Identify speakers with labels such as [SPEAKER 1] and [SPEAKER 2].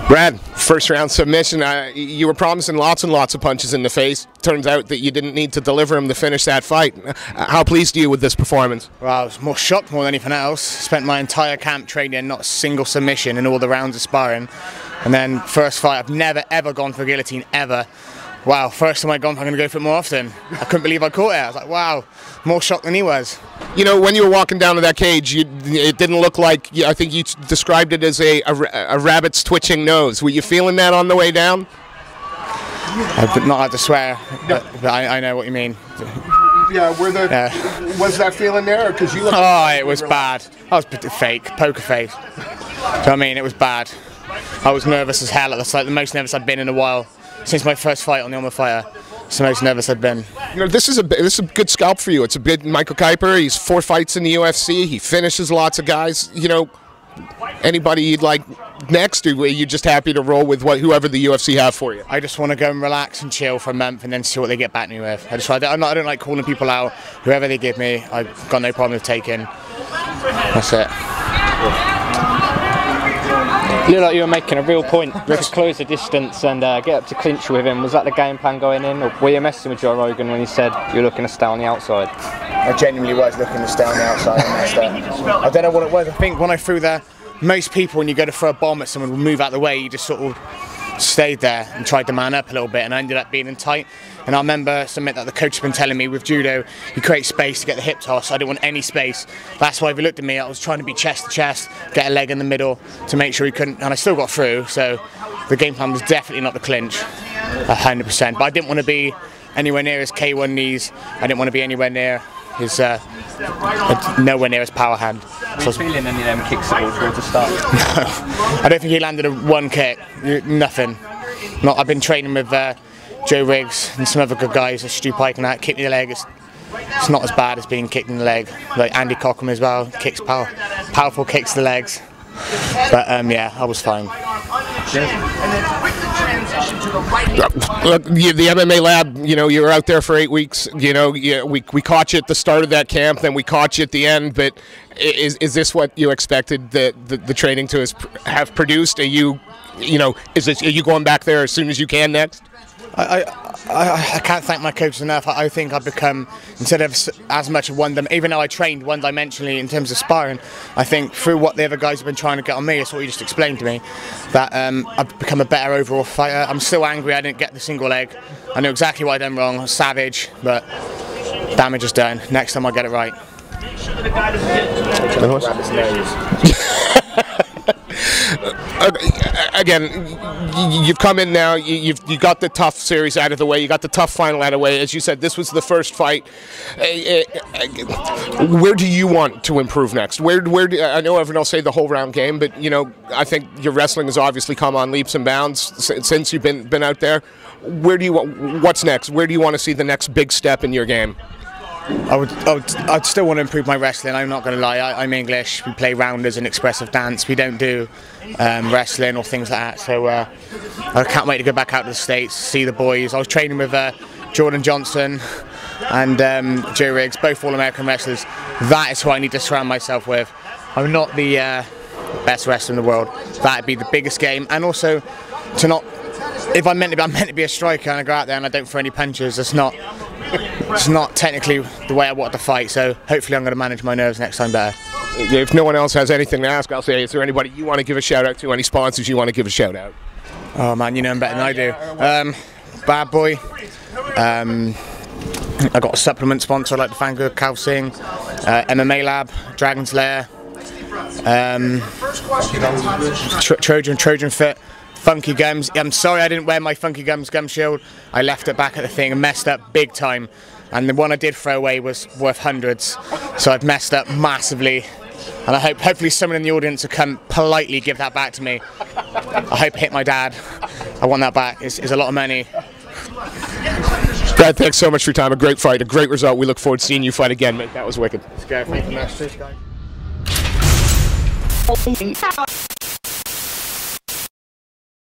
[SPEAKER 1] Brad, first round submission. You were promising lots and lots of punches in the face. Turns out that you didn't need to deliver them to finish that fight. How pleased are you with this performance?
[SPEAKER 2] Well, I was more shocked more than anything else. Spent my entire camp training, not a single submission in all the rounds of sparring. And then first fight, I've never ever gone for a guillotine, ever. Wow, first time I'd gone, I'm going to go for it more often. I couldn't believe I caught it. I was like, wow, more shocked than he was.
[SPEAKER 1] You know, when you were walking down to that cage, it didn't look like, I think you described it as a rabbit's twitching nose. Were you feeling that on the way down?
[SPEAKER 2] I've not had to swear, but I know what you mean.
[SPEAKER 1] Yeah, was that feeling there? Cause you
[SPEAKER 2] oh, it was bad. I was fake, poker face. Do you know what I mean? It was bad. I was nervous as hell. That's like the most nervous I've been in a while. Since my first fight on the Ultimate Fighter, it's the most nervous I've been.
[SPEAKER 1] You know, this is a good scalp for you. It's a big Michael Kuiper. He's 4 fights in the UFC. He finishes lots of guys. You know, anybody you'd like next, or are you just happy to roll with whoever the UFC have for you?
[SPEAKER 2] I just want to go and relax and chill for a month and then see what they get back to me with. I don't like calling people out. Whoever they give me, I've got no problem with taking. That's it.
[SPEAKER 3] You look like you were making a real point to close the distance and get up to clinch with him. Was that the game plan going in, or were you messing with Joe Rogan when he said you're looking to stay on the outside?
[SPEAKER 2] I genuinely was looking to stay on the outside and messed up. I don't know what it was. I think when I threw there, most people, when you go to throw a bomb at someone, will move out of the way. You just sort of stayed there and tried to man up a little bit, and I ended up being in tight. And I remember something that the coach had been telling me with judo, you create space to get the hip toss. I didn't want any space. That's why if he looked at me, I was trying to be chest to chest, get a leg in the middle to make sure he couldn't, and I still got through. So the game plan was definitely not the clinch, 100%. But I didn't want to be anywhere near his K1 knees. I didn't want to be anywhere near his, nowhere near his power hand.
[SPEAKER 3] Were you feeling any of them kicks at all towards the start?
[SPEAKER 2] No, I don't think he landed one kick, nothing. I've been training with Joe Riggs and some other good guys, Stu Pike and that, kicked me in the leg. It's not as bad as being kicked in the leg. Like Andy Cockham as well, kicks powerful kicks to the legs. But yeah, I was fine.
[SPEAKER 1] Look, the MMA lab, you know, you were out there for 8 weeks. You know, we caught you at the start of that camp, then we caught you at the end. But is this what you expected the training to have produced? Are you know, are you going back there as soon as you can next?
[SPEAKER 2] I can't thank my coaches enough. I think I've become, instead of as much of even though I trained one-dimensionally in terms of sparring, I think through what the other guys have been trying to get on me, that's what you just explained to me, that I've become a better overall fighter. I'm still angry I didn't get the single leg. I know exactly what I done wrong. I was savage, but damage is done. Next time I'll get it right.
[SPEAKER 1] Again, you've come in now. You got the tough series out of the way. You got the tough final out of the way. As you said, this was the first fight. Where do you want to improve next? Where I know everyone will say the whole round game, but you know, I think your wrestling has obviously come on leaps and bounds since you've been out there. What's next? Where do you want to see the next big step in your game?
[SPEAKER 2] I'd still want to improve my wrestling. I'm not going to lie. I'm English. We play rounders and expressive dance. We don't do wrestling or things like that. So I can't wait to go back out to the States, see the boys. I was training with Jordan Johnson and Joe Riggs, both All-American wrestlers. That is who I need to surround myself with. I'm not the best wrestler in the world. That'd be the biggest game. And also to not, if I'm meant to be a striker and I go out there and I don't throw any punches, it's not technically the way I want to fight, so hopefully I'm going to manage my nerves next time better.
[SPEAKER 1] If no one else has anything to ask, I'll say, is there anybody you want to give a shout out to, any sponsors you want to give a shout out?
[SPEAKER 2] Oh man, you know them better than I do. Bad Boy, I got a supplement sponsor like the Fangood Cow Sing, MMA Lab, Dragon's Lair, Trojan Fit, Funky Gums. I'm sorry I didn't wear my Funky Gums gum shield. I left it back at the thing and messed up big time. And the one I did throw away was worth hundreds. So I've messed up massively. And I hope hopefully someone in the audience will come politely give that back to me. I hope it hit my dad. I want that back. It's a lot of money.
[SPEAKER 1] Brad, thanks so much for your time. A great fight, a great result. We look forward to seeing you fight again, mate. That was wicked.
[SPEAKER 2] Let's go. Thank you very much. Cheers, guys.